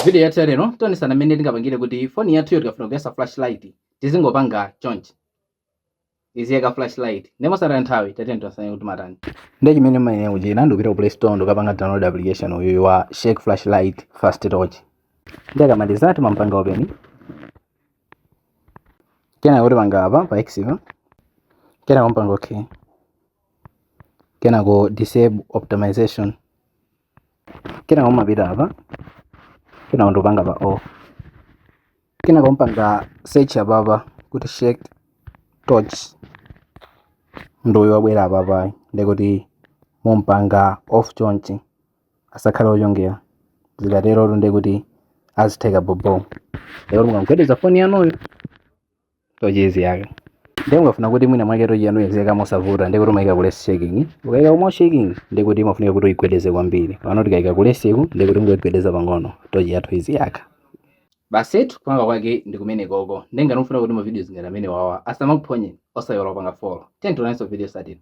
Video yathu lero tionesana mmene tingapangire kuti phone yathu tikafuna kuyesa flashlight tizingopanga chonchi iziyeka flashlight nemosataya nthawi tatene tiwasanye kuti matani ndi chimene mmene kuchita ndikupita ku Play Store ndikapanga download application uyu wa Shake Flashlight Fast Torch. Ndi akamaliza timampanga open kena kuti panga apa pa X kena kumpanga okay kena ku disable optimization kena kumapita apa kena ndopanga pa off kena kumpanga search apa kuti Shake Torch ndoyo wabwera apa ndikuti mumpanga off chonchi asakhala ochongera zikatero ndikuti azitheka bobo lero mukagwedeza phone yanuyo tochezi yake ndi mukafuna kuti mwina mwake tochi yanuyo ziyeka mosavuta ndikuti umayika ku less shaking ukayika ku more shaking ndikuti mafunika kuti uyigwedeze kwambiri pano tikayika ku less iku ndikuti mungogwedeza pang'ono tochi yathu iziyaka basi kupanga kwake ndikumene koko ndenga nofuna kuti ma videos ngati amene wawa asamakuphonye osayola panga follow tento naso video satini.